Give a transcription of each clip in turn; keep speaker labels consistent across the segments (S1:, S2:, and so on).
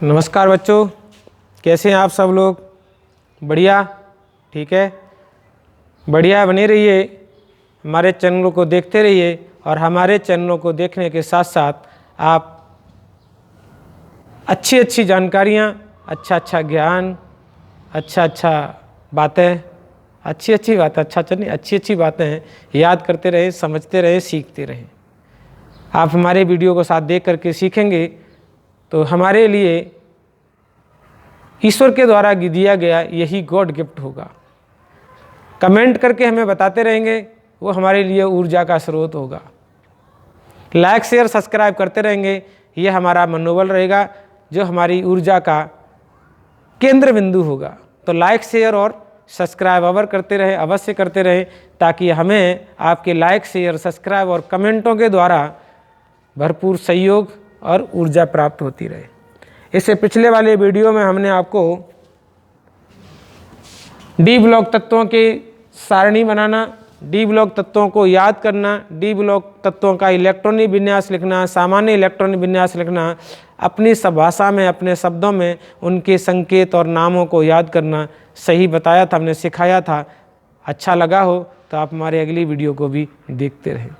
S1: नमस्कार बच्चों, कैसे हैं आप सब लोग? बढ़िया, ठीक है, बढ़िया बने रहिए, हमारे चैनलों को देखते रहिए और हमारे चैनलों को देखने के साथ साथ आप अच्छी जानकारियाँ, अच्छा ज्ञान, अच्छा बातें, अच्छी बातें याद करते रहें, समझते रहें, सीखते रहें। आप हमारे वीडियो को साथ देख करके सीखेंगे तो हमारे लिए ईश्वर के द्वारा दिया गया यही गॉड गिफ्ट होगा। कमेंट करके हमें बताते रहेंगे, वो हमारे लिए ऊर्जा का स्रोत होगा। लाइक शेयर सब्सक्राइब करते रहेंगे, ये हमारा मनोबल रहेगा, जो हमारी ऊर्जा का केंद्र बिंदु होगा। तो लाइक शेयर और सब्सक्राइब अवश्य करते रहें, ताकि हमें आपके लाइक शेयर सब्सक्राइब और कमेंटों के द्वारा भरपूर सहयोग और ऊर्जा प्राप्त होती रहे। इससे पिछले वाले वीडियो में हमने आपको डी ब्लॉक तत्वों की सारणी बनाना, डी ब्लॉक तत्वों को याद करना, डी ब्लॉक तत्वों का इलेक्ट्रॉनिक विन्यास लिखना, सामान्य इलेक्ट्रॉनिक विन्यास लिखना, अपनी सब भाषा में अपने शब्दों में उनके संकेत और नामों को याद करना सही बताया था, हमने सिखाया था। अच्छा लगा हो तो आप हमारे अगली वीडियो को भी देखते रहें।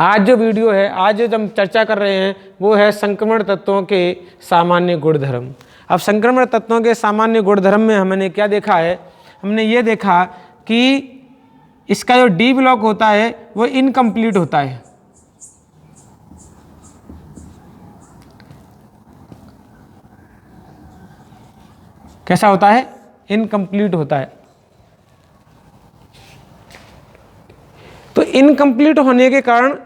S1: आज जो वीडियो है, आज जो हम चर्चा कर रहे हैं वो है संक्रमण तत्वों के सामान्य गुणधर्म। अब संक्रमण तत्वों के सामान्य गुणधर्म में हमने क्या देखा है? हमने ये देखा कि इसका जो डी ब्लॉक होता है वो इनकम्प्लीट होता है। कैसा होता है? इनकम्प्लीट होता है। तो इनकम्प्लीट होने के कारण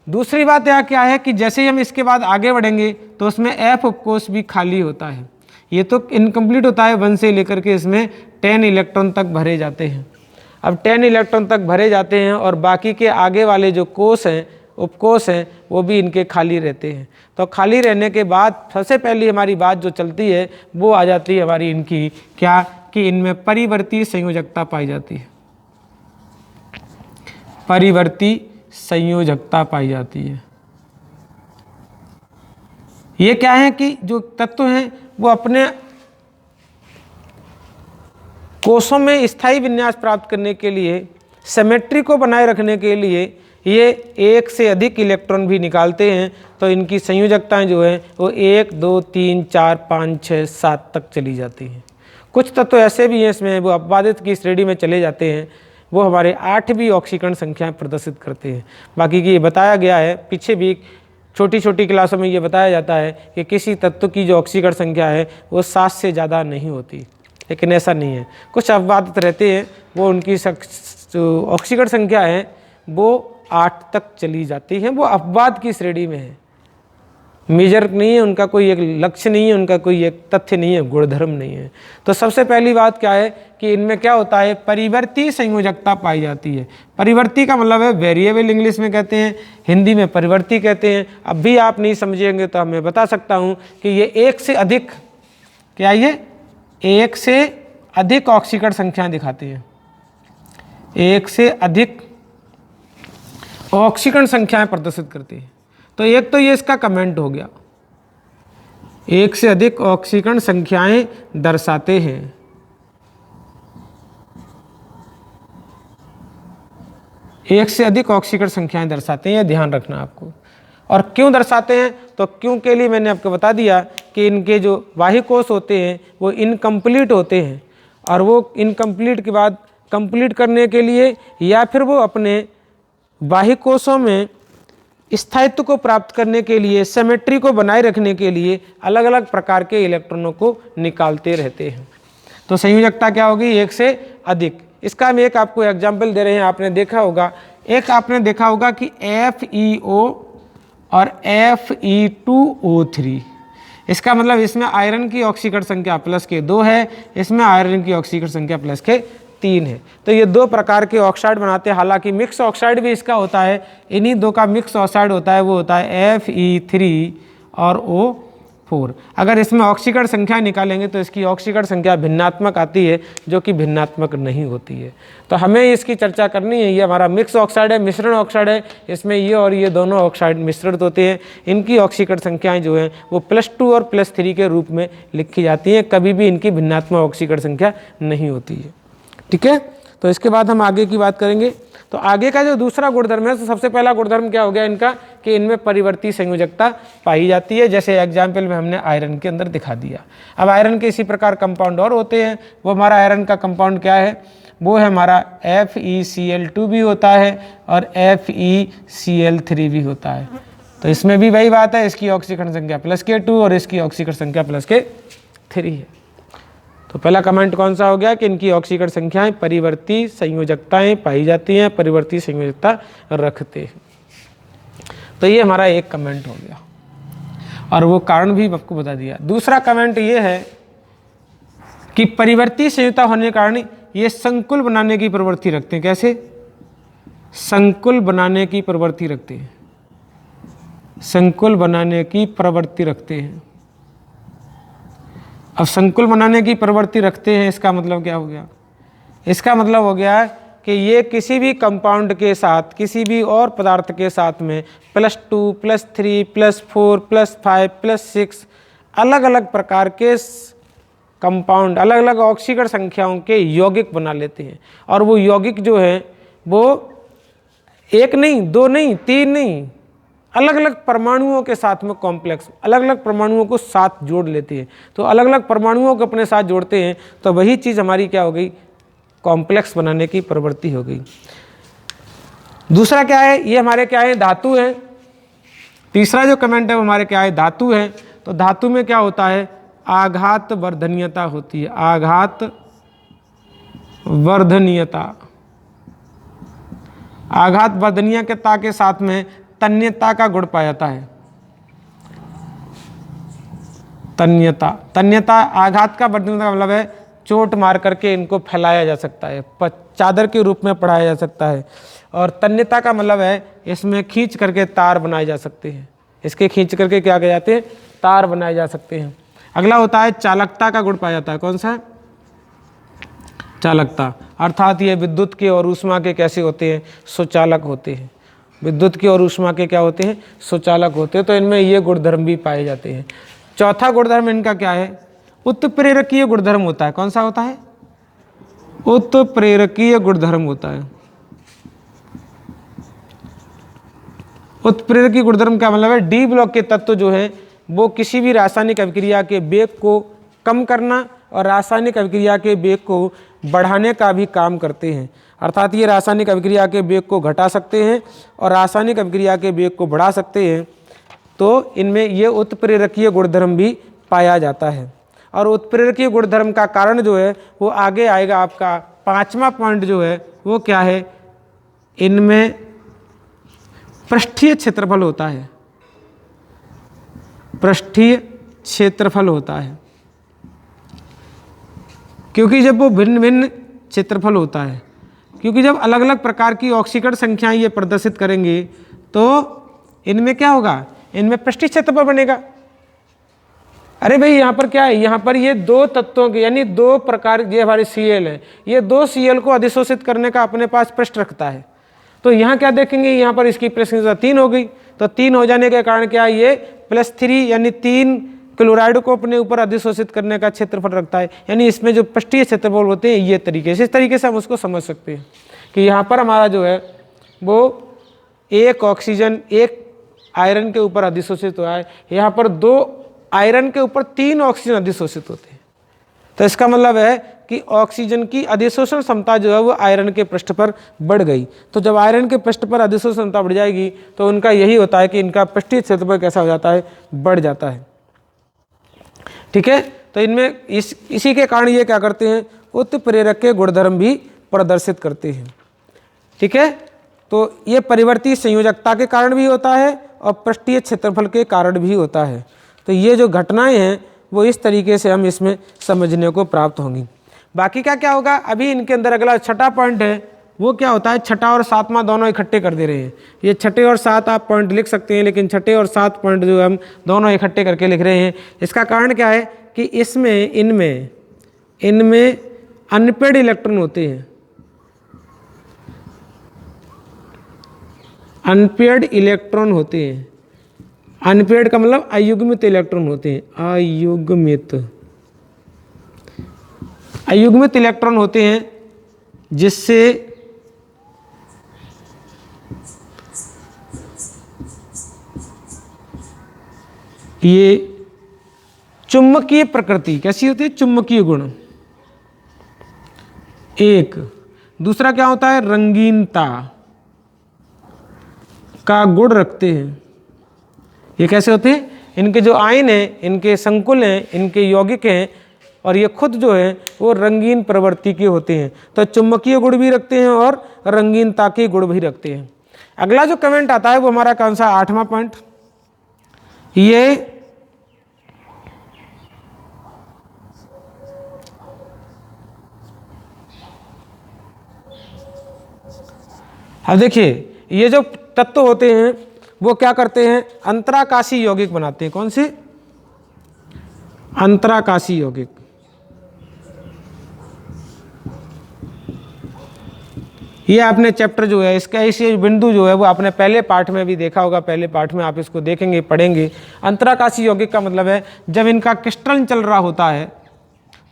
S1: दूसरी बात यह क्या है कि जैसे ही हम इसके बाद आगे बढ़ेंगे तो उसमें एफ उपकोष भी खाली होता है। ये तो इनकम्प्लीट होता है 1 से लेकर के इसमें 10 इलेक्ट्रॉन तक भरे जाते हैं। अब 10 इलेक्ट्रॉन तक भरे जाते हैं और बाकी के आगे वाले जो कोष हैं, उपकोष हैं, वो भी इनके खाली रहते हैं। तो खाली रहने के बाद सबसे पहली हमारी बात जो चलती है वो आ जाती है हमारी इनकी क्या, कि इनमें परिवर्ती संयोजकता पाई जाती है। परिवर्ती संयोजकता पाई जाती है। ये क्या है कि जो तत्व हैं वो अपने कोषों में स्थायी विन्यास प्राप्त करने के लिए, सिमेट्री को बनाए रखने के लिए ये एक से अधिक इलेक्ट्रॉन भी निकालते हैं। तो इनकी संयोजकताएं जो है वो 1, 2, 3, 4, 5, 6, 7 तक चली जाती हैं। कुछ तत्व ऐसे भी हैं इसमें वो अपवादित की श्रेणी में चले जाते हैं, वो हमारे 8वीं ऑक्सीकरण संख्याएं प्रदर्शित करते हैं। बाकी की ये बताया गया है, पीछे भी छोटी क्लासों में ये बताया जाता है कि किसी तत्व की जो ऑक्सीकरण संख्या है वो 7 से ज़्यादा नहीं होती, लेकिन ऐसा नहीं है। कुछ अपवादित रहते हैं, वो उनकी जो ऑक्सीकरण संख्या है वो 8 तक चली जाती है। वो अपवाद की श्रेणी में है, मेजर नहीं है, उनका कोई एक लक्ष्य नहीं है, उनका कोई एक तथ्य नहीं है, गुणधर्म नहीं है। तो सबसे पहली बात क्या है कि इनमें क्या होता है, परिवर्ती संयोजकता पाई जाती है। परिवर्ती का मतलब है वेरिएबल, इंग्लिश में कहते हैं, हिंदी में परिवर्ती कहते हैं। अब भी आप नहीं समझेंगे तो मैं बता सकता हूँ कि ये 1 से अधिक, क्या ये 1 से अधिक ऑक्सीकरण संख्याएं दिखाती है। 1 से अधिक ऑक्सीकरण संख्याएं प्रदर्शित करती है। तो एक तो ये इसका कमेंट हो गया, 1 से अधिक ऑक्सीकरण संख्याएं दर्शाते हैं। एक से अधिक ऑक्सीकरण संख्याएं दर्शाते हैं, यह ध्यान रखना आपको। और क्यों दर्शाते हैं? तो क्यों के लिए मैंने आपको बता दिया कि इनके जो बाह्य कोष होते हैं वो इनकम्प्लीट होते हैं, और वो इनकम्प्लीट के बाद कंप्लीट करने के लिए या फिर वो अपने बाह्य कोषों में स्थायित्व को प्राप्त करने के लिए, सिमेट्री को बनाए रखने के लिए अलग अलग प्रकार के इलेक्ट्रॉनों को निकालते रहते हैं। तो संयोजकता क्या होगी? 1 से अधिक। इसका हम एक आपको एग्जाम्पल दे रहे हैं। आपने देखा होगा कि FeO और Fe2O3, इसका मतलब इसमें आयरन की ऑक्सीकरण संख्या प्लस के 2 है, इसमें आयरन की ऑक्सीकरण संख्या प्लस के 3 है। तो ये 2 प्रकार के ऑक्साइड बनाते हैं। हालांकि मिक्स ऑक्साइड भी इसका होता है, इन्हीं 2 का मिक्स ऑक्साइड होता है, वो होता है Fe3 और 4। अगर इसमें ऑक्सीकरण संख्या निकालेंगे तो इसकी ऑक्सीकरण संख्या भिन्नात्मक आती है, जो कि भिन्नात्मक नहीं होती है। तो हमें इसकी चर्चा करनी है। ये हमारा मिक्स ऑक्साइड है, मिश्रण ऑक्साइड है, इसमें ये और ये दोनों ऑक्साइड मिश्रित होते हैं। इनकी ऑक्सीकरण संख्याएं जो हैं वो +2 और +3 के रूप में लिखी जाती हैं, कभी भी इनकी भिन्नात्मक ऑक्सीकरण संख्या नहीं होती है। ठीक है, तो इसके बाद हम आगे की बात करेंगे। तो आगे का जो दूसरा गुणधर्म है, तो सबसे पहला गुणधर्म क्या हो गया इनका कि इनमें परिवर्ती संयोजकता पाई जाती है, जैसे एग्जाम्पल में हमने आयरन के अंदर दिखा दिया। अब आयरन के इसी प्रकार कंपाउंड और होते हैं। वो हमारा आयरन का कंपाउंड क्या है, वो है हमारा FeCl2 भी होता है और FeCl3 भी होता है। तो इसमें भी वही बात है, इसकी ऑक्सीकरण संख्या +K2 और इसकी ऑक्सीकरण संख्या +K3 है। तो पहला कमेंट कौन सा हो गया कि इनकी ऑक्सीकरण संख्याएं परिवर्ती संयोजकताएं पाई जाती हैं, परिवर्ती संयोजकता रखते हैं। तो ये हमारा एक कमेंट हो गया और वो कारण भी आपको बता दिया। दूसरा कमेंट ये है कि परिवर्ती संयोजकता होने के कारण ये संकुल बनाने की प्रवृत्ति रखते हैं। कैसे? संकुल बनाने की प्रवृत्ति रखते हैं, संकुल बनाने की प्रवृत्ति रखते हैं। अब संकुल बनाने की प्रवृत्ति रखते हैं, इसका मतलब क्या हो गया? इसका मतलब हो गया कि ये किसी भी कंपाउंड के साथ, किसी भी और पदार्थ के साथ में +2, +3, +4, +5, +6 अलग अलग प्रकार के कंपाउंड, अलग अलग ऑक्सीकरण संख्याओं के यौगिक बना लेते हैं। और वो यौगिक जो है वो 1 नहीं, 2 नहीं, 3 नहीं, अलग अलग परमाणुओं के साथ में कॉम्प्लेक्स, अलग अलग परमाणुओं को साथ जोड़ लेते हैं। तो अलग अलग परमाणुओं को अपने साथ जोड़ते हैं, तो वही चीज़ हमारी क्या हो गई? कॉम्प्लेक्स बनाने की प्रवृत्ति हो गई। दूसरा क्या है? ये हमारे क्या है? धातु है। तीसरा जो कमेंट है वो हमारे क्या है? धातु है। तो धातु में क्या होता है? आघात वर्धनीयता होती है, आघात वर्धनीयता। आघात वर्धनीयता के साथ में तन्यता का गुण पाया जाता है। तन्यता, तन्यता आघात का वर्धनीयता का मतलब है चोट मार करके इनको फैलाया जा सकता है, चादर के रूप में पढ़ाया जा सकता है। और तन्यता का मतलब है इसमें खींच करके तार बनाए जा सकते हैं, इसके खींच करके क्या किए जाते हैं? तार बनाए जा सकते हैं। अगला होता है चालकता का गुण पाया जाता है। कौन सा है? चालकता, अर्थात ये विद्युत के और ऊष्मा के कैसे होते हैं? सुचालक होते हैं। विद्युत की और ऊष्मा के क्या होते हैं? सुचालक होते हैं। तो इनमें ये गुणधर्म भी पाए जाते हैं। चौथा गुणधर्म इनका क्या है? उत्प्रेरकीय गुणधर्म होता है। कौन सा होता है? उत्प्रेरकीय गुणधर्म होता है। उत्प्रेरकीय गुणधर्म का मतलब है डी ब्लॉक के तत्व जो है वो किसी भी रासायनिक अभिक्रिया के वेग को कम करना और रासायनिक अभिक्रिया के वेग को बढ़ाने का भी काम करते हैं। अर्थात ये रासायनिक अभिक्रिया के वेग को घटा सकते हैं और रासायनिक अभिक्रिया के वेग को बढ़ा सकते हैं। तो इनमें ये उत्प्रेरकीय गुणधर्म भी पाया जाता है। और उत्प्रेरकीय गुणधर्म का कारण जो है वो आगे आएगा। आपका 5वां पॉइंट जो है वो क्या है? इनमें पृष्ठीय क्षेत्रफल होता है, पृष्ठीय क्षेत्रफल होता है। क्योंकि जब वो भिन्न भिन्न क्षेत्रफल होता है, क्योंकि जब अलग अलग प्रकार की ऑक्सीकरण संख्याएं ये प्रदर्शित करेंगे तो इनमें क्या होगा? इनमें पृष्ठीय क्षेत्रफल बनेगा। अरे भाई यहाँ पर क्या है? यहाँ पर ये दो तत्वों के यानी दो प्रकार, ये हमारे Cl है, ये दो Cl को अधिशोषित करने का अपने पास पृष्ठ रखता है। तो यहाँ क्या देखेंगे? यहाँ पर इसकी पृष्ठ संख्या 3 हो गई। तो 3 हो जाने के कारण क्या है? ये +3 यानी 3 क्लोराइड को अपने ऊपर अधिशोषित करने का क्षेत्रफल रखता है। यानी इसमें जो पृष्ठीय क्षेत्रफल होते हैं ये तरीके से, इस तरीके से हम उसको समझ सकते हैं कि यहाँ पर हमारा जो है वो एक ऑक्सीजन एक आयरन के ऊपर अधिशोषित हुआ है, यहाँ पर 2 आयरन के ऊपर 3 ऑक्सीजन अधिशोषित होते हैं। तो इसका मतलब है कि ऑक्सीजन की अधिशोषण क्षमता जो है वो आयरन के पृष्ठ पर बढ़ गई। तो जब आयरन के पृष्ठ पर अधिशोषण क्षमता बढ़ जाएगी तो उनका यही होता है कि इनका पृष्ठीय क्षेत्रफल कैसा हो जाता है? बढ़ जाता है। ठीक है, तो इनमें इसी के कारण ये क्या करते हैं? उत्प्रेरक के गुणधर्म भी प्रदर्शित करते हैं। ठीक है, तो ये परिवर्ती संयोजकता के कारण भी होता है और पृष्ठीय क्षेत्रफल के कारण भी होता है। तो ये जो घटनाएं हैं वो इस तरीके से हम इसमें समझने को प्राप्त होंगी। बाकी का क्या होगा? अभी इनके अंदर अगला 6ठा पॉइंट है वो क्या होता है, छठा और सातवां दोनों इकट्ठे कर दे रहे हैं। ये छठे और सात आप पॉइंट लिख सकते हैं, लेकिन छठे और सात पॉइंट जो हम दोनों इकट्ठे करके लिख रहे हैं। इसका कारण क्या है कि इसमें इनमें अनपेड इलेक्ट्रॉन होते हैं। अनपेड इलेक्ट्रॉन होते हैं। अनपेड का मतलब अयुग्मित इलेक्ट्रॉन होते हैं। अयुग्मित इलेक्ट्रॉन होते हैं, जिससे ये चुंबकीय प्रकृति कैसी होती है, चुंबकीय गुण एक। दूसरा क्या होता है, रंगीनता का गुण रखते हैं। ये कैसे होते हैं, इनके जो आयन हैं, इनके संकुल हैं, इनके यौगिक हैं, और ये खुद जो है वो रंगीन प्रवृत्ति के होते हैं। तो चुंबकीय गुण भी रखते हैं और रंगीनता के गुण भी रखते हैं। अगला जो कमेंट आता है वो हमारा कौन सा, 8वां पॉइंट। ये अब देखिए, ये जो तत्व होते हैं वो क्या करते हैं, अंतराकाशी यौगिक बनाते हैं। कौन से, अंतराकाशी यौगिक। ये आपने चैप्टर जो है इसका इसे बिंदु जो है वो आपने पहले पाठ में भी देखा होगा। पहले पाठ में आप इसको देखेंगे, पढ़ेंगे। अंतराकाशी यौगिक का मतलब है जब इनका क्रिस्टलन चल रहा होता है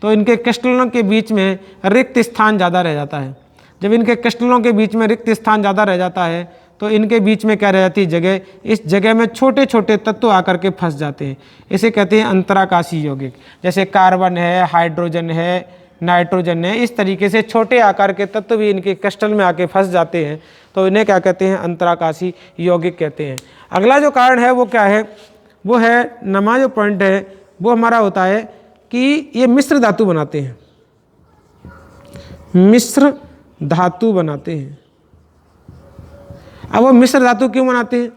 S1: तो इनके क्रिस्टलों के बीच में रिक्त स्थान ज़्यादा रह जाता है। जब इनके क्रिस्टलों के बीच में रिक्त स्थान ज़्यादा रह जाता है तो इनके बीच में क्या रह जाती है, जगह। इस जगह में छोटे छोटे तत्व आकर के फंस जाते हैं। इसे कहते हैं अंतराकाशी यौगिक। जैसे कार्बन है, हाइड्रोजन है, नाइट्रोजन है, इस तरीके से छोटे आकार के तत्व भी इनके क्रिस्टल में आके फंस जाते हैं, तो इन्हें क्या कहते हैं, अंतराकाशी यौगिक कहते हैं। अगला जो कारण है वो क्या है, वो है नमा जो पॉइंट है वो हमारा होता है कि ये मिश्र धातु बनाते हैं। मिश्र धातु बनाते हैं। अब वो मिश्र धातु क्यों बनाते हैं,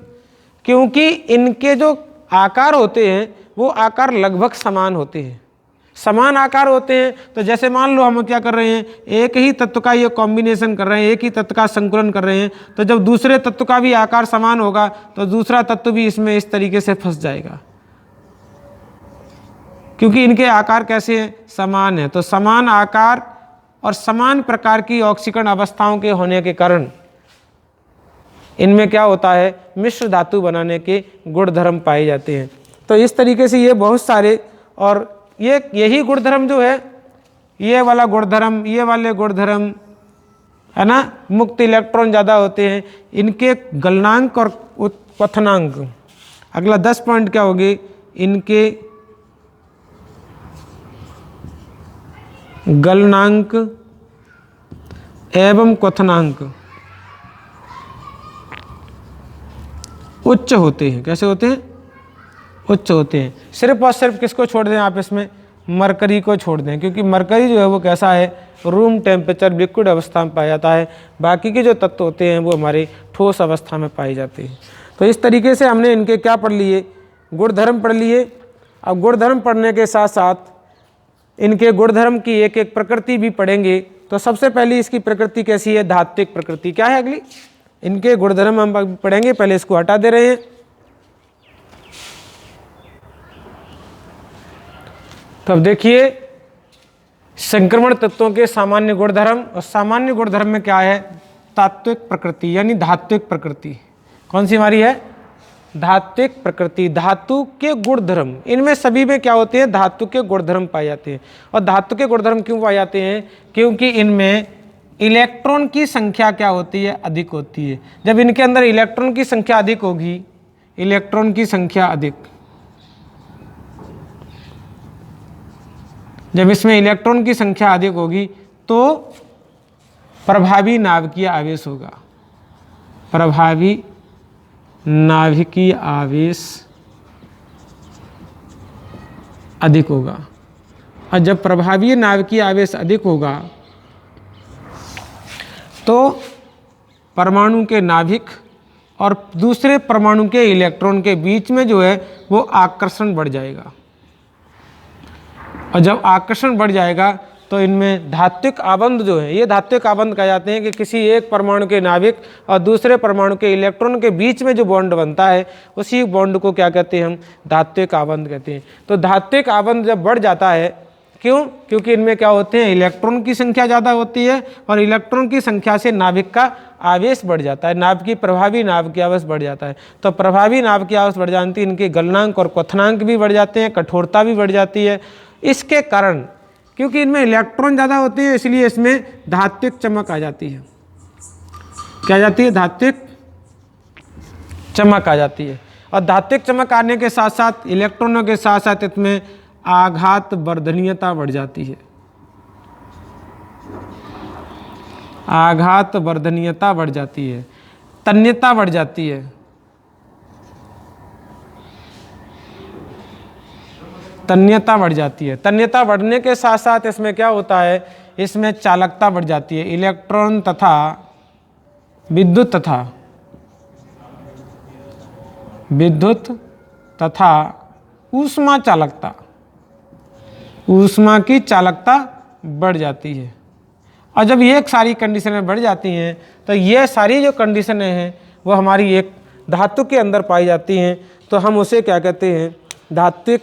S1: क्योंकि इनके जो आकार होते हैं वो आकार लगभग समान होते हैं। समान आकार होते हैं तो जैसे मान लो हम क्या कर रहे हैं, एक ही तत्व का ये कॉम्बिनेशन कर रहे हैं, एक ही तत्व का संकुलन कर रहे हैं, तो जब दूसरे तत्व का भी आकार समान होगा तो दूसरा तत्व भी इसमें इस तरीके से फंस जाएगा, क्योंकि इनके आकार कैसे हैं, समान है। तो समान आकार और समान प्रकार की ऑक्सीकरण अवस्थाओं के होने के कारण इनमें क्या होता है, मिश्र धातु बनाने के गुणधर्म पाए जाते हैं। तो इस तरीके से ये बहुत सारे, और यही गुणधर्म जो है, ये वाला गुणधर्म, ये वाले गुणधर्म है ना, मुक्त इलेक्ट्रॉन ज़्यादा होते हैं, इनके गलनांक और क्वथनांक। अगला 10 पॉइंट क्या होगी, इनके गलनांक एवं क्वथनांक उच्च होते हैं। कैसे होते हैं, उच्च होते हैं। सिर्फ और सिर्फ किसको छोड़ दें आप इसमें, मरकरी को छोड़ दें, क्योंकि मरकरी जो है वो कैसा है, रूम टेम्परेचर लिक्विड अवस्था में पाया जाता है। बाकी के जो तत्व होते हैं वो हमारे ठोस अवस्था में पाए जाते हैं। तो इस तरीके से हमने इनके क्या पढ़ लिए, गुणधर्म पढ़ लिए। अब गुणधर्म पढ़ने के साथ साथ इनके गुणधर्म की एक एक प्रकृति भी पढ़ेंगे। तो सबसे पहले इसकी प्रकृति कैसी है, धात्विक प्रकृति। क्या है अगली, इनके गुणधर्म हम पढ़ेंगे। पहले इसको हटा दे रहे हैं। तो अब देखिए, संक्रमण तत्वों के सामान्य गुणधर्म, और सामान्य गुणधर्म में क्या है, तात्विक प्रकृति यानी धात्विक प्रकृति। कौन सी हमारी है, धात्विक प्रकृति। धातु के गुणधर्म, इनमें सभी में क्या होते हैं, धातु के गुणधर्म पाए जाते हैं। और धातु के गुणधर्म क्यों पाए जाते हैं, क्योंकि इनमें इलेक्ट्रॉन की संख्या क्या होती है, अधिक होती है। जब इनके अंदर इलेक्ट्रॉन की संख्या अधिक होगी, इलेक्ट्रॉन की संख्या अधिक, जब इसमें इलेक्ट्रॉन की संख्या अधिक होगी तो प्रभावी नाभिकीय आवेश होगा। प्रभावी नाभिकीय आवेश अधिक होगा। और जब प्रभावी नाभिकीय आवेश अधिक होगा तो परमाणु के नाभिक और दूसरे परमाणु के इलेक्ट्रॉन के बीच में जो है वो आकर्षण बढ़ जाएगा। और जब आकर्षण बढ़ जाएगा तो इनमें धात्विक आबंध जो है, ये धात्विक आबंध कहे जाते हैं कि किसी एक परमाणु के नाभिक और दूसरे परमाणु के इलेक्ट्रॉन के बीच में जो बॉन्ड बनता है उसी बॉन्ड को क्या कहते हैं हम, धात्विक आबंध कहते हैं। तो धात्विक आबंध जब बढ़ जाता है, क्यों? क्योंकि इनमें क्या होते हैं, इलेक्ट्रॉन की संख्या ज़्यादा होती है और इलेक्ट्रॉन की संख्या से नाभिक का आवेश बढ़ जाता है, नाभ की प्रभावी नाभ की आवेश बढ़ जाता है। तो प्रभावी नाभ की आवेश बढ़ जाती है, इनके गलनांक और क्वथनांक भी बढ़ जाते हैं, कठोरता भी बढ़ जाती है। इसके कारण, क्योंकि इनमें इलेक्ट्रॉन ज़्यादा होते हैं, इसलिए इसमें धात्विक चमक आ जाती है। क्या आ जाती है? धात्विक चमक आ जाती है। और धात्विक चमक आने के साथ साथ इलेक्ट्रॉनों के साथ साथ इसमें आघात वर्धनीयता बढ़ जाती है, आघात वर्धनीयता बढ़ जाती है, तन्यता बढ़ जाती है, तन्यता बढ़ जाती है। तन्यता बढ़ने के साथ साथ इसमें क्या होता है, इसमें चालकता बढ़ जाती है। इलेक्ट्रॉन तथा विद्युत तथा ऊष्मा चालकता, ऊष्मा की चालकता बढ़ जाती है। और जब ये सारी कंडीशनें बढ़ जाती हैं तो ये सारी जो कंडीशनें हैं वो हमारी एक धातु के अंदर पाई जाती हैं, तो हम उसे क्या कहते हैं, धात्विक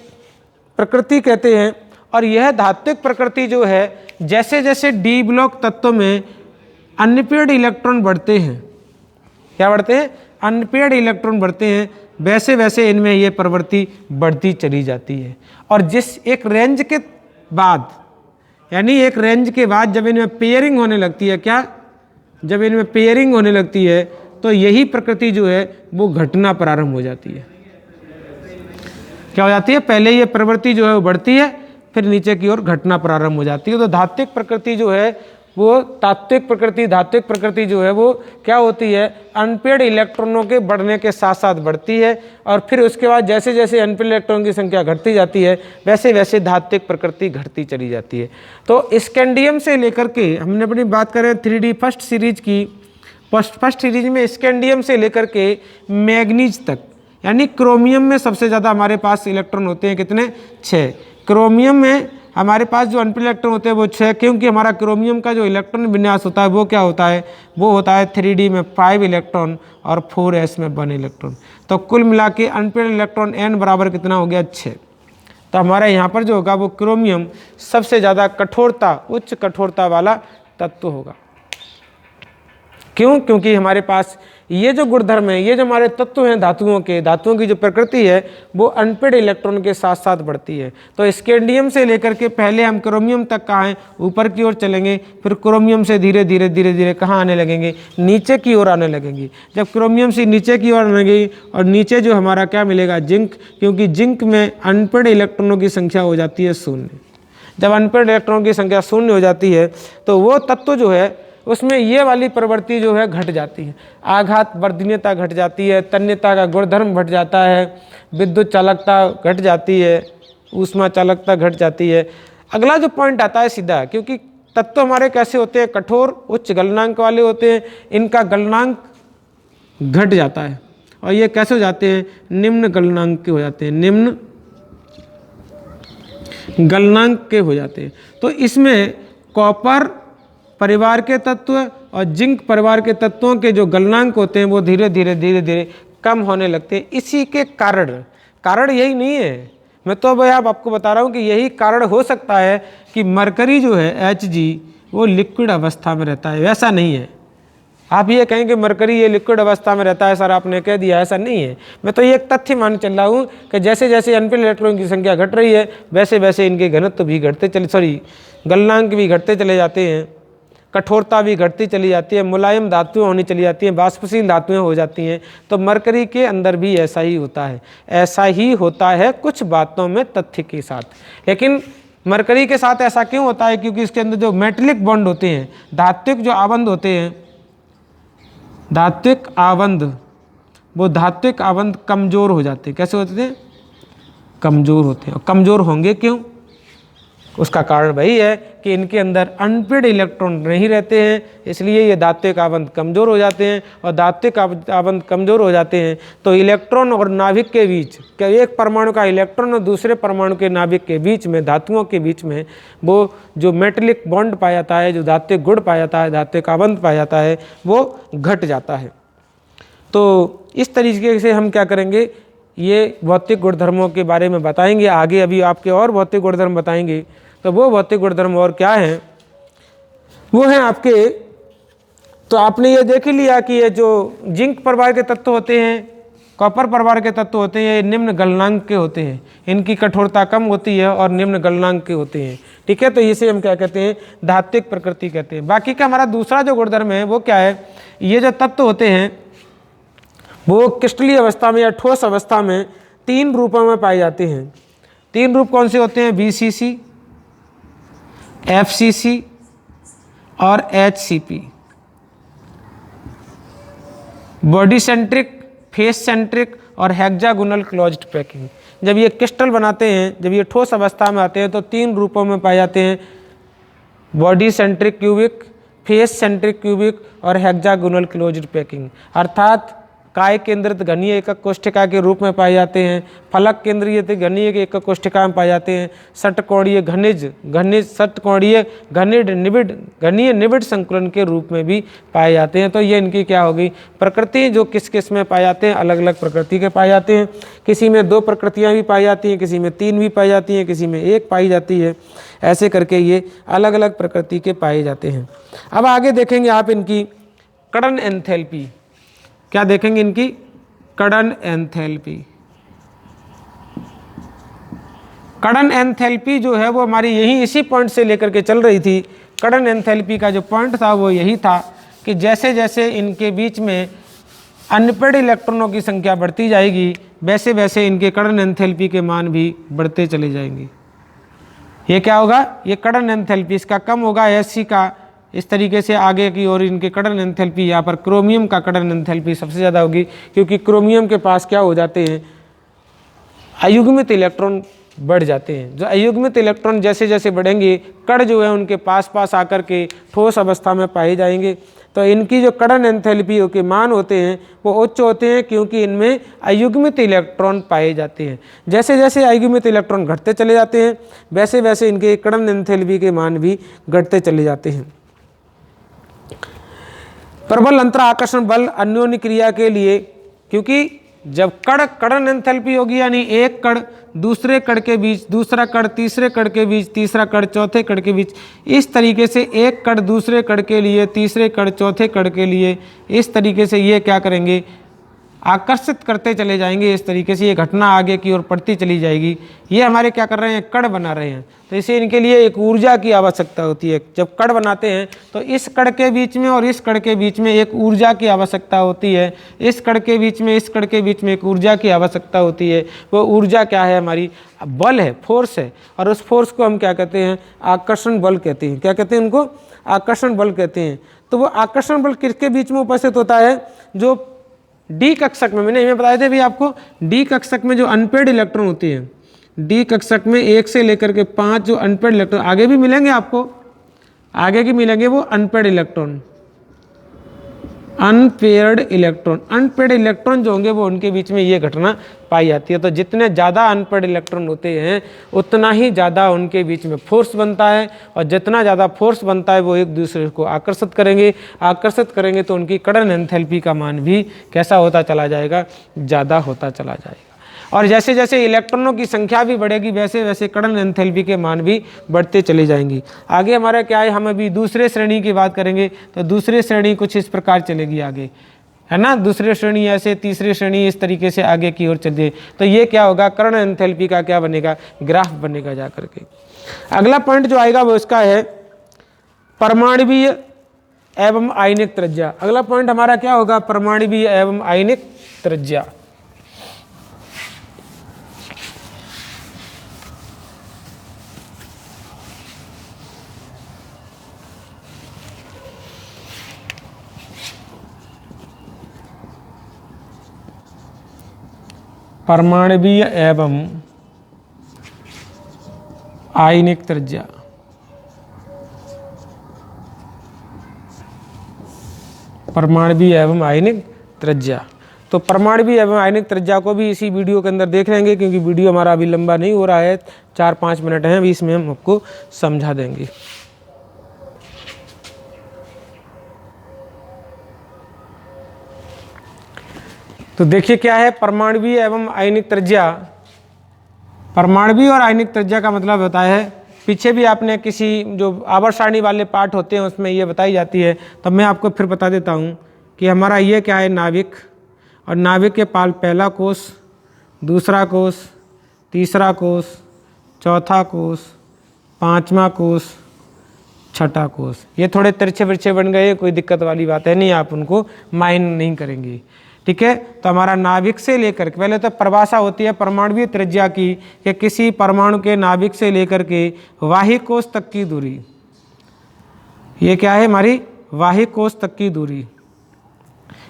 S1: प्रकृति कहते हैं। और यह धात्विक प्रकृति जो है, जैसे जैसे डी ब्लॉक तत्वों में अनपेयर्ड इलेक्ट्रॉन बढ़ते हैं, क्या बढ़ते हैं, अनपेयर्ड इलेक्ट्रॉन बढ़ते हैं, वैसे वैसे इनमें ये प्रवृत्ति बढ़ती चली जाती है। और जिस एक रेंज के बाद, यानी एक रेंज के बाद जब इनमें पेयरिंग होने लगती है, क्या, जब इनमें पेयरिंग होने लगती है तो यही प्रकृति जो है वो घटना प्रारंभ हो जाती है। क्या हो जाती है, पहले ये प्रवृत्ति जो है वो बढ़ती है, फिर नीचे की ओर घटना प्रारंभ हो जाती है। तो धात्विक प्रकृति जो है वो तात्विक प्रकृति, धात्विक प्रकृति जो है वो क्या होती है, अनपेयर्ड इलेक्ट्रॉनों के बढ़ने के साथ साथ बढ़ती है। और फिर उसके बाद जैसे जैसे अनपेयर्ड इलेक्ट्रॉन की संख्या घटती जाती है वैसे वैसे धात्विक प्रकृति घटती चली जाती है। तो स्कैंडियम से लेकर के, हमने अपनी बात करें 3D फर्स्ट सीरीज की, फर्स्ट सीरीज में स्कैंडियम से लेकर के मैग्नीज तक, यानी क्रोमियम में सबसे ज़्यादा हमारे पास इलेक्ट्रॉन होते हैं, कितने, 6। क्रोमियम में हमारे पास जो अनपेयर्ड इलेक्ट्रॉन होते हैं वो 6, क्योंकि हमारा क्रोमियम का जो इलेक्ट्रॉन विन्यास होता है वो क्या होता है, वो होता है 3D में 5 इलेक्ट्रॉन और 4s में 1 इलेक्ट्रॉन। तो कुल मिला के अनपेयर्ड इलेक्ट्रॉन n बराबर कितना हो गया, 6। तो हमारे यहाँ पर जो होगा वो क्रोमियम सबसे ज़्यादा कठोरता, उच्च कठोरता वाला तत्व होगा। क्यों? क्योंकि हमारे पास ये जो गुणधर्म है, ये जो हमारे तत्व हैं धातुओं के, धातुओं की जो प्रकृति है वो अनपेयर्ड इलेक्ट्रॉन के साथ साथ बढ़ती है। तो स्कैंडियम से लेकर के पहले हम क्रोमियम तक कहाँ हैं, ऊपर की ओर चलेंगे, फिर क्रोमियम से धीरे धीरे धीरे धीरे कहाँ आने लगेंगे, नीचे की ओर आने लगेंगे। जब क्रोमियम से नीचे की ओर आने लगेगी और नीचे जो हमारा क्या मिलेगा, जिंक, क्योंकि जिंक में अनपेयर्ड इलेक्ट्रॉनों की संख्या हो जाती है 0। जब अनपेयर्ड इलेक्ट्रॉन की संख्या 0 हो जाती है तो वो तत्व जो है उसमें ये वाली प्रवृत्ति जो है घट जाती है, आघात वर्धनीयता घट जाती है, तन्यता का गुणधर्म घट जाता है, विद्युत चालकता घट जाती है, ऊष्मा चालकता घट जाती है। अगला जो पॉइंट आता है सीधा, क्योंकि तत्व हमारे कैसे होते हैं, कठोर उच्च गलनांक वाले होते हैं, इनका गलनांक घट जाता है और ये कैसे हो जाते हैं, निम्न गलनांक के हो जाते हैं, निम्न गलनांक के हो जाते हैं। तो इसमें कॉपर परिवार के तत्व और जिंक परिवार के तत्वों के जो गलनांक होते हैं वो धीरे धीरे धीरे धीरे कम होने लगते हैं। इसी के कारण यही नहीं है, मैं तो भाई आपको बता रहा हूँ कि यही कारण हो सकता है कि मरकरी जो है Hg वो लिक्विड अवस्था में रहता है। वैसा नहीं है, आप ये कहेंगे मरकरी ये लिक्विड अवस्था में रहता है सर, आपने कह दिया, ऐसा नहीं है। मैं तो ये एक तथ्य मान चल रहा हूँ कि जैसे जैसे अनपेयर्ड इलेक्ट्रॉन की संख्या घट रही है वैसे वैसे इनके घनत्व भी घटते चले, गलनांक भी घटते चले जाते हैं, कठोरता भी घटती चली जाती है, मुलायम धातुएं होनी चली जाती हैं, वाष्पशील धातुएं हो जाती हैं। तो मरकरी के अंदर भी ऐसा ही होता है, ऐसा ही होता है कुछ बातों में तथ्य के साथ। लेकिन मरकरी के साथ ऐसा क्यों होता है, क्योंकि इसके अंदर जो मेटलिक बॉन्ड होते हैं, धात्विक जो आबंध होते हैं, धात्विक आबंध, वो धात्विक आबंध कमज़ोर हो जाते हैं। कैसे होते हैं, कमज़ोर होते हैं। और कमज़ोर होंगे क्यों, उसका कारण वही है कि इनके अंदर अनपेड इलेक्ट्रॉन नहीं रहते हैं, इसलिए ये दात्विक आबंध कमज़ोर हो जाते हैं। और दात्विक आबंध कमज़ोर हो जाते हैं तो इलेक्ट्रॉन और नाभिक के बीच, क्या एक परमाणु का इलेक्ट्रॉन और दूसरे परमाणु के नाभिक के बीच में, धातुओं के बीच में वो जो मेटेलिक बॉन्ड पाया जाता है, जो धात्विक गुण पाया जाता है, धात्विक आबंध पाया जाता है, वो घट जाता है। तो इस तरीके से हम क्या करेंगे, ये भौतिक गुणधर्मों के बारे में बताएंगे आगे। अभी आपके और भौतिक गुणधर्म बताएंगे। तो वो भौतिक गुणधर्म और क्या हैं, वो हैं आपके, तो आपने ये देख ही लिया कि ये जो जिंक प्रकार के तत्व होते हैं, कॉपर प्रकार के तत्व होते हैं, ये निम्न गलनांक के होते हैं, इनकी कठोरता कम होती है और निम्न गलनांक के होते हैं। ठीक है, तो इसे हम क्या कहते हैं, धात्विक प्रकृति कहते हैं। बाकी का हमारा दूसरा जो गुणधर्म है वो क्या है, ये जो तत्व होते हैं वो क्रिस्टलीय अवस्था में या ठोस अवस्था में 3 रूपों में पाए जाते हैं। 3 रूप कौन से होते हैं, BCC, FCC और HCP। Body centric, face centric और हेक्सागोनल क्लोज्ड पैकिंग। जब ये क्रिस्टल बनाते हैं, जब ये ठोस अवस्था में आते हैं तो 3 रूपों में पाए जाते हैं, body centric cubic, face centric cubic और हेक्सागोनल क्लोज्ड पैकिंग। अर्थात काय केंद्रित घनीय एकक कोष्ठिका के रूप में पाए जाते हैं, फलक केंद्रित घनीय एकक कोष्ठिका में पाए जाते हैं, षटकोणीय षटकोणीय घनिड निबिड घनीय निबिड संकुलन के रूप में भी पाए जाते हैं। तो ये इनकी क्या होगी, प्रकृति, जो किस किस में पाए जाते हैं, अलग अलग प्रकृति के पाए जाते हैं। किसी में 2 प्रकृतियाँ भी पाई जाती हैं, किसी में 3 भी पाई जाती हैं, किसी में 1 पाई जाती है। ऐसे करके ये अलग अलग प्रकृति के पाए जाते हैं। अब आगे देखेंगे आप इनकी कड़न एंथैल्पी। क्या देखेंगे, इनकी कड़न एंथैल्पी। कड़न एंथैल्पी जो है वो हमारी यही इसी पॉइंट से लेकर के चल रही थी। कड़न एंथैल्पी का जो पॉइंट था वो यही था कि जैसे जैसे इनके बीच में अनपेड इलेक्ट्रॉनों की संख्या बढ़ती जाएगी, वैसे वैसे इनके कड़न एंथैल्पी के मान भी बढ़ते चले जाएंगे। ये क्या होगा, ये कड़न एंथैल्पी इसका कम होगा, Sc का इस तरीके से आगे की ओर इनके कड़न एंथैल्पी, यहाँ पर क्रोमियम का कड़न एंथैल्पी सबसे ज़्यादा होगी, क्योंकि क्रोमियम के पास क्या हो जाते हैं, अयुग्मित इलेक्ट्रॉन बढ़ जाते हैं। जो अयुग्मित इलेक्ट्रॉन जैसे जैसे बढ़ेंगे, कण जो है उनके पास पास आकर के ठोस अवस्था में पाए जाएंगे। तो इनकी जो कड़न एंथैल्पी के मान होते हैं वो उच्च होते हैं, क्योंकि इनमें अयुग्मित इलेक्ट्रॉन पाए जाते हैं। जैसे जैसे अयुग्मित इलेक्ट्रॉन घटते चले जाते हैं, वैसे वैसे इनके कड़न एंथैल्पी के मान भी घटते चले जाते हैं। प्रबल अंतर आकर्षण बल अन्योन्य क्रिया के लिए, क्योंकि जब कड़न एंथैल्पी होगी, यानी एक कण दूसरे कण के बीच, दूसरा कण तीसरे कण के बीच, तीसरा कण चौथे कण के बीच, इस तरीके से एक कण दूसरे कण के लिए, तीसरे कण चौथे कण के लिए, इस तरीके से ये क्या करेंगे, आकर्षित करते चले जाएंगे। इस तरीके से ये घटना आगे की ओर बढ़ती चली जाएगी। ये हमारे क्या कर रहे हैं, कण बना रहे हैं। तो इसे इनके लिए एक ऊर्जा की आवश्यकता होती है। जब कण बनाते हैं तो इस कण के बीच में और इस कण के बीच में एक ऊर्जा की आवश्यकता होती है। इस कण के बीच में, इस कण के बीच में एक ऊर्जा की आवश्यकता होती है। वो ऊर्जा क्या है, हमारी बल है, फोर्स है। और उस फोर्स को हम क्या कहते हैं, आकर्षण बल कहते हैं। क्या कहते हैं उनको, आकर्षण बल कहते हैं। तो वो आकर्षण बल किसके बीच में उपस्थित होता है, जो डी कक्षक में, मैंने बताया थे भी आपको, डी कक्षक में जो अनपेड इलेक्ट्रॉन होती हैं, डी कक्षक में 1 से लेकर के 5 जो अनपेड इलेक्ट्रॉन, आगे भी मिलेंगे आपको, आगे की मिलेंगे वो unpaired electron, unpaired electron. Unpaired electron जो होंगे वो उनके बीच में ये घटना पाई जाती है। तो जितने ज़्यादा अनपेड इलेक्ट्रॉन होते हैं उतना ही ज़्यादा उनके बीच में फोर्स बनता है, और जितना ज़्यादा फोर्स बनता है वो एक दूसरे को आकर्षित करेंगे तो उनकी कड़न एंथैल्पी का मान भी कैसा होता चला जाएगा, ज़्यादा होता चला जाएगा। और जैसे जैसे इलेक्ट्रॉनों की संख्या भी बढ़ेगी, वैसे वैसे कड़न एंथैल्पी के मान भी बढ़ते चले जाएंगे। आगे हमारा क्या है, हम अभी दूसरे श्रेणी की बात करेंगे। तो दूसरी श्रेणी कुछ इस प्रकार चलेगी आगे, है ना। दूसरी श्रेणी ऐसे, तीसरी श्रेणी इस तरीके से आगे की ओर चलिए। तो ये क्या होगा, कड़न एंथैल्पी का क्या बनेगा, ग्राफ बनेगा जा करके। अगला पॉइंट जो आएगा वो इसका है परमाणवीय एवं आयनिक त्रिज्या। अगला पॉइंट हमारा क्या होगा, परमाणवीय एवं आयनिक त्रिज्या। परमाणवीय एवं आयनिक त्रिज्या। परमाणु एवं आयनिक त्रिज्या। तो परमाणु एवं आयनिक त्रिज्या को भी इसी वीडियो के अंदर देख लेंगे, क्योंकि वीडियो हमारा अभी लंबा नहीं हो रहा है, 4-5 मिनट हैं, अभी इसमें हम आपको समझा देंगे। तो देखिए क्या है परमाणु एवं आयनिक त्रिज्या। परमाणु और आयनिक त्रिज्या का मतलब होता है, पीछे भी आपने किसी जो आवर्त सारणी वाले पार्ट होते हैं उसमें ये बताई जाती है, तब मैं आपको फिर बता देता हूँ कि हमारा ये क्या है, नाभिक, और नाभिक के पाल पहला कोष, दूसरा कोष, तीसरा कोष, चौथा कोष, पांचवा कोष, छठा कोष। ये थोड़े तिरछे बिरछे बन गए, कोई दिक्कत वाली बात है नहीं, आप उनको माइंड नहीं करेंगे, ठीक है। तो हमारा नाभिक से लेकर के, पहले तो परिभाषा होती है परमाणुवीय त्रिज्या की, कि किसी परमाणु के नाभिक से लेकर के बाह्य कोष तक की दूरी, ये क्या है हमारी बाह्य कोष तक की दूरी।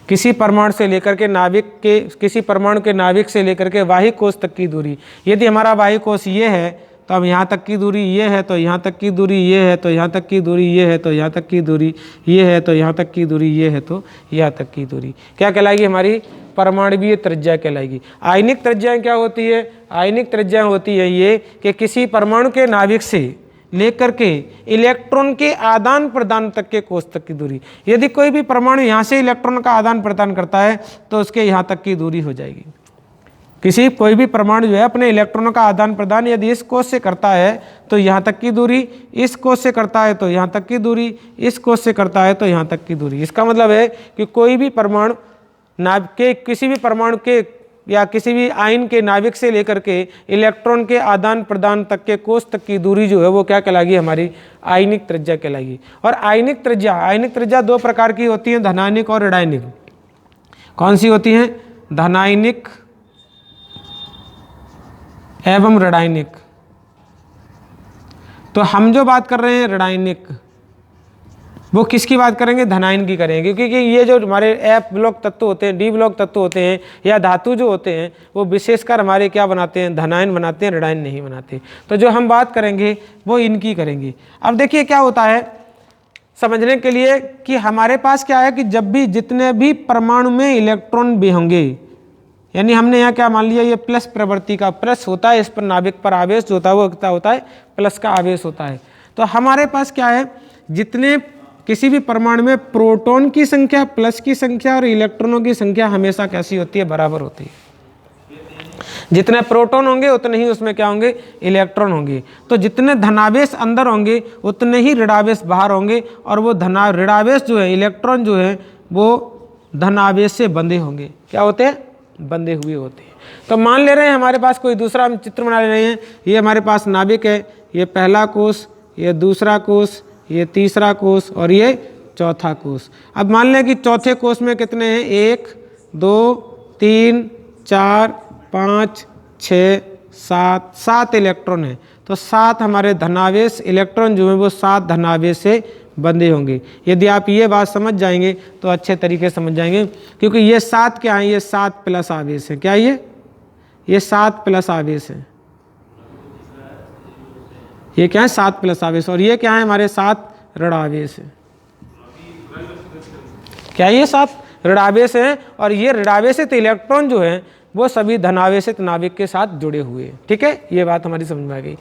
S1: किसी परमाणु से लेकर के नाभिक के, किसी परमाणु के नाभिक से लेकर के बाह्य कोष तक की दूरी, यदि हमारा बाह्य कोष ये है तो अब यहाँ तक की दूरी ये है, तो यहाँ तक की दूरी ये है, तो यहाँ तक की दूरी ये है, तो यहाँ तक की दूरी ये है, तो यहाँ तक की दूरी ये है, तो यहाँ तक की दूरी क्या कहलाएगी, हमारी परमाणुवीय त्रिज्या कहलाएगी। आयनिक त्रिज्याएं क्या होती है, आयनिक त्रिज्याएं होती है ये कि किसी परमाणु के नाभिक से लेकर के इलेक्ट्रॉन के आदान प्रदान तक के कोष तक की दूरी। यदि कोई भी परमाणु यहाँ से इलेक्ट्रॉन का आदान प्रदान करता है तो उसके यहाँ तक की दूरी हो जाएगी। किसी कोई भी परमाणु जो है अपने इलेक्ट्रॉनों का आदान प्रदान यदि इस कोष से करता है तो यहाँ तक की दूरी, इस कोष से करता है तो यहाँ तक की दूरी, इस कोष से करता है तो यहाँ तक की दूरी। इसका मतलब है कि कोई भी परमाणु के, किसी भी परमाणु के या किसी भी आयन के नाभिक से लेकर के इलेक्ट्रॉन के आदान प्रदान तक के कोष तक की दूरी जो है वो क्या कहलाएगी, हमारी आयनिक त्रिज्या कहलाएगी। और आयनिक त्रिज्या 2 प्रकार की होती है, धनायनिक और ऋणायनिक। कौन सी होती हैं, धनायनिक एवं ऋणायनिक। तो हम जो बात कर रहे हैं ऋणायनिक, वो किसकी बात करेंगे, धनायन की करेंगे, क्योंकि ये जो हमारे एफ ब्लॉक तत्व होते हैं, डी ब्लॉक तत्व होते हैं या धातु जो होते हैं वो विशेषकर हमारे क्या बनाते हैं, धनायन बनाते हैं, ऋणायन नहीं बनाते। तो जो हम बात करेंगे वो इनकी करेंगे। अब देखिए क्या होता है समझने के लिए कि हमारे पास क्या है कि जब भी जितने भी परमाणु में इलेक्ट्रॉन भी होंगे, यानी हमने यहाँ क्या मान लिया, ये प्लस प्रवृत्ति का प्लस होता है, इस पर नाभिक पर आवेश जो होता है वो क्या होता है, प्लस का आवेश होता है। तो हमारे पास क्या है, जितने किसी भी परमाणु में प्रोटॉन की संख्या, प्लस की संख्या और इलेक्ट्रॉनों की संख्या हमेशा कैसी होती है, बराबर होती है। जितने प्रोटॉन होंगे उतने ही उसमें क्या होंगे, इलेक्ट्रॉन होंगे। तो जितने धनावेश अंदर होंगे उतने ही ऋणावेश बाहर होंगे, और वो ऋणावेश जो है, इलेक्ट्रॉन जो है वो धनावेश से बंधे होंगे। क्या होते हैं, बंधे हुए होते हैं। तो मान ले रहे हैं हमारे पास कोई दूसरा हम चित्र बना ले रहे हैं, ये हमारे पास नाभिक है, ये पहला कोष, ये दूसरा कोष, ये तीसरा कोष और ये चौथा कोष। अब मान लें कि चौथे कोष में कितने हैं, 1 2 3 4 5 6 7 इलेक्ट्रॉन हैं। तो 7 हमारे धनावेश इलेक्ट्रॉन जो है वो 7 धनावेश से बंधे होंगे। यदि आप ये बात समझ जाएंगे तो अच्छे तरीके से समझ जाएंगे, क्योंकि ये 7 क्या है, ये 7 प्लस आवेश है। क्या ये 7 प्लस आवेश है, ये क्या है, 7 प्लस आवेश, और ये क्या है, हमारे 7 ऋणावेश है। क्या ये 7 ऋणावेश है, और ये ऋणावेशित इलेक्ट्रॉन जो है वो सभी धनावेशित नाभिक के साथ जुड़े हुए हैं। ठीक है, ये बात हमारी समझ में आ गई।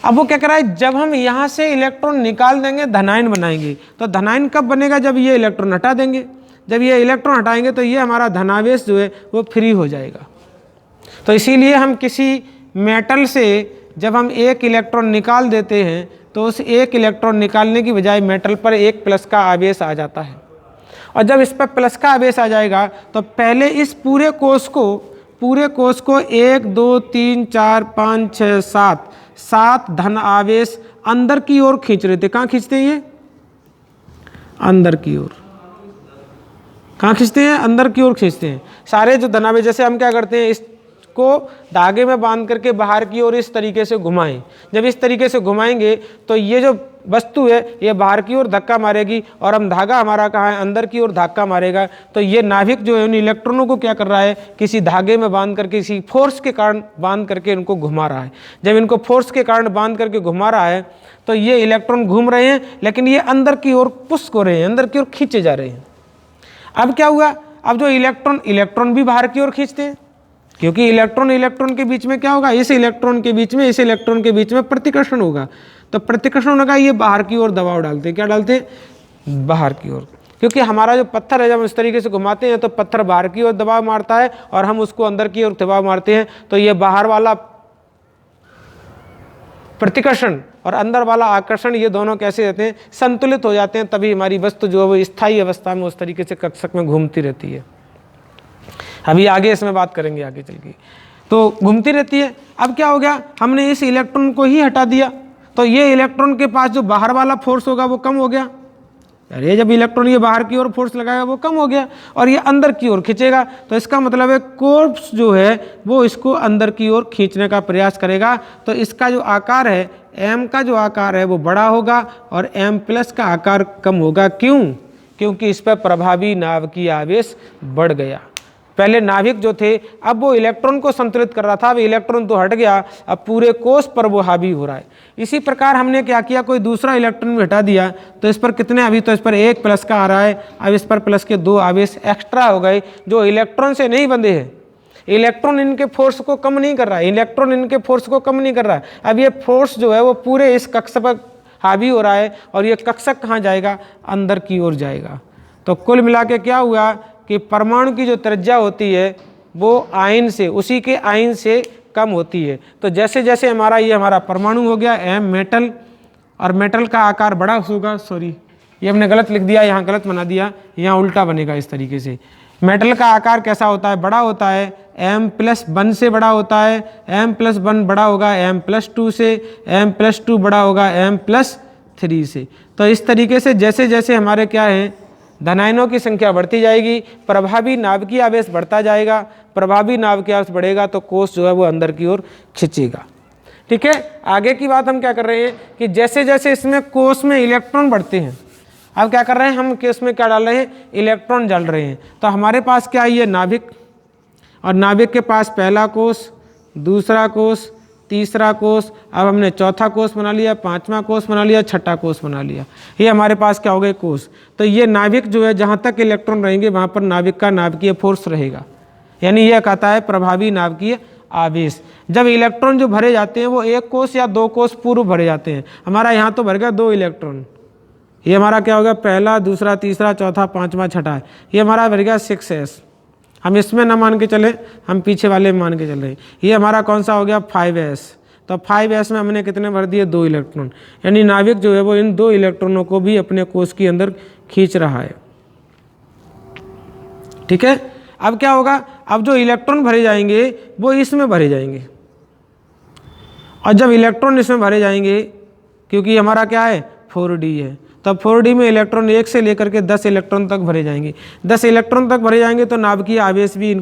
S1: अब वो क्या कर रहा है, जब हम यहाँ से इलेक्ट्रॉन निकाल देंगे धनायन बनाएंगे, तो धनायन कब बनेगा, जब ये इलेक्ट्रॉन हटा देंगे। जब ये इलेक्ट्रॉन हटाएंगे तो ये हमारा धनावेश जो है वो फ्री हो जाएगा। तो इसीलिए हम किसी मेटल से जब हम एक इलेक्ट्रॉन निकाल देते हैं तो उस एक इलेक्ट्रॉन निकालने की बजाय मेटल पर एक प्लस का आवेश आ जाता है, और जब इस पर प्लस का आवेश आ जाएगा तो पहले इस पूरे कोष को 1 2 3 4 5 6 7 धन आवेश अंदर की ओर खींच रहे थे। कहाँ खींचते हैं, ये अंदर की ओर। कहाँ खींचते हैं, अंदर की ओर खींचते हैं सारे जो धनावेश। जैसे हम क्या करते हैं, इस को धागे में बांध करके बाहर की ओर इस तरीके से घुमाएं। जब इस तरीके से घुमाएंगे तो ये जो वस्तु है ये बाहर की ओर धक्का मारेगी और हम धागा हमारा कहाँ है, अंदर की ओर धक्का मारेगा। तो ये नाभिक जो है उन इलेक्ट्रॉनों को क्या कर रहा है, किसी धागे में बांध करके, किसी फोर्स के कारण बांध करके इनको घुमा रहा है। जब इनको फोर्स के कारण बांध करके घुमा रहा है तो ये इलेक्ट्रॉन घूम रहे हैं, लेकिन ये अंदर की ओर पुश हो रहे हैं, अंदर की ओर खींचे जा रहे हैं। अब क्या हुआ, अब जो इलेक्ट्रॉन भी बाहर की ओर खींचते हैं, क्योंकि इलेक्ट्रॉन के बीच में क्या होगा, इस इलेक्ट्रॉन के बीच में प्रतिकर्षण होगा। तो प्रतिकर्षण होगा, ये बाहर की ओर दबाव डालते हैं। क्या डालते हैं, बाहर की ओर, क्योंकि हमारा जो पत्थर है जब इस तरीके से घुमाते हैं तो पत्थर बाहर की ओर दबाव मारता है और हम उसको अंदर की ओर दबाव मारते हैं। तो ये बाहर वाला प्रतिकर्षण और अंदर वाला आकर्षण, ये दोनों कैसे रहते हैं, संतुलित हो जाते हैं। तभी हमारी वस्तु जो है वो स्थायी अवस्था में उस तरीके से कक्षक में घूमती रहती है। अभी आगे इसमें बात करेंगे आगे चल के। तो घूमती रहती है। अब क्या हो गया, हमने इस इलेक्ट्रॉन को ही हटा दिया तो ये इलेक्ट्रॉन के पास जो बाहर वाला फोर्स होगा वो कम हो गया। अरे जब इलेक्ट्रॉन ये बाहर की ओर फोर्स लगाएगा वो कम हो गया और ये अंदर की ओर खींचेगा। तो इसका मतलब है कोर्स जो है वो इसको अंदर की ओर खींचने का प्रयास करेगा। तो इसका जो आकार है, एम का जो आकार है वो बड़ा होगा और एम प्लस का आकार कम होगा। क्यों, क्योंकि इस पर प्रभावी नाभिकीय आवेश बढ़ गया। पहले नाभिक जो थे अब वो इलेक्ट्रॉन को संतुलित कर रहा था, अब इलेक्ट्रॉन तो हट गया, अब पूरे कोष पर वो हावी हो रहा है। इसी प्रकार हमने क्या किया, कोई दूसरा इलेक्ट्रॉन भी हटा दिया तो इस पर कितने, अभी तो इस पर 1 प्लस का आ रहा है, अब इस पर प्लस के 2 आवेश एक्स्ट्रा हो गए जो इलेक्ट्रॉन से नहीं बंधे हैं। इलेक्ट्रॉन इनके फोर्स को कम नहीं कर रहा है, इलेक्ट्रॉन इनके फोर्स को कम नहीं कर रहा है। अब ये फोर्स जो है वो पूरे इस कक्षक पर हावी हो रहा है और ये कक्षक कहाँ जाएगा, अंदर की ओर जाएगा। तो कुल मिला के क्या हुआ कि परमाणु की जो त्रिज्या होती है वो आयन से, उसी के आयन से कम होती है। तो जैसे जैसे हमारा परमाणु हो गया एम मेटल, और मेटल का आकार बड़ा होगा, सॉरी ये हमने गलत लिख दिया, यहाँ गलत बना दिया, यहाँ उल्टा बनेगा इस तरीके से। मेटल का आकार कैसा होता है, बड़ा होता है, m+1 से बड़ा होता है, m+1 बड़ा होगा m+2 से, m+2 बड़ा होगा m+3 से। तो इस तरीके से जैसे जैसे हमारे क्या है धनायनों की संख्या बढ़ती जाएगी, प्रभावी नाभिकीय आवेश बढ़ता जाएगा। प्रभावी नाभिकीय आवेश बढ़ेगा तो कोष जो है वो अंदर की ओर खिंचेगा। ठीक है, आगे की बात हम क्या कर रहे हैं कि जैसे जैसे इसमें कोष में इलेक्ट्रॉन बढ़ते हैं, अब क्या कर रहे हैं हम कि उसमें क्या डाल रहे हैं, इलेक्ट्रॉन डाल रहे हैं। तो हमारे पास क्या है, ये नाभिक, और नाभिक के पास पहला कोष, दूसरा कोष, तीसरा कोष, अब हमने चौथा कोष बना लिया, पांचवा कोष बना लिया, छठा कोष बना लिया। ये हमारे पास क्या हो गए, कोष। तो ये नाभिक जो है जहाँ तक इलेक्ट्रॉन रहेंगे वहाँ पर नाभिक का नाभिकीय फोर्स रहेगा, यानी यह कहता है प्रभावी नाभिकीय आवेश। जब इलेक्ट्रॉन जो भरे जाते हैं वो 1 कोष या 2 कोष पूर्व भरे जाते हैं। हमारा यहाँ तो भर गया 2 इलेक्ट्रॉन, ये हमारा क्या हो गया, पहला, दूसरा, तीसरा, चौथा, पाँचवा, छठा है, ये हमारा भर गया 6s। हम इसमें ना मान के चले, हम पीछे वाले में मान के चल रहे हैं। ये हमारा कौन सा हो गया, 5s। तो 5s में हमने कितने भर दिए, 2 इलेक्ट्रॉन, यानी नाभिक जो है वो इन 2 इलेक्ट्रॉनों को भी अपने कोष के अंदर खींच रहा है। ठीक है, अब क्या होगा, अब जो इलेक्ट्रॉन भरे जाएंगे वो इसमें भरे जाएंगे, और जब इलेक्ट्रॉन इसमें भरे जाएंगे, क्योंकि हमारा क्या है 4d है, तब 4d में इलेक्ट्रॉन 1 से लेकर के 10 इलेक्ट्रॉन तक भरे जाएंगे। 10 इलेक्ट्रॉन तक भरे जाएंगे तो नाभिकीय आवेश भी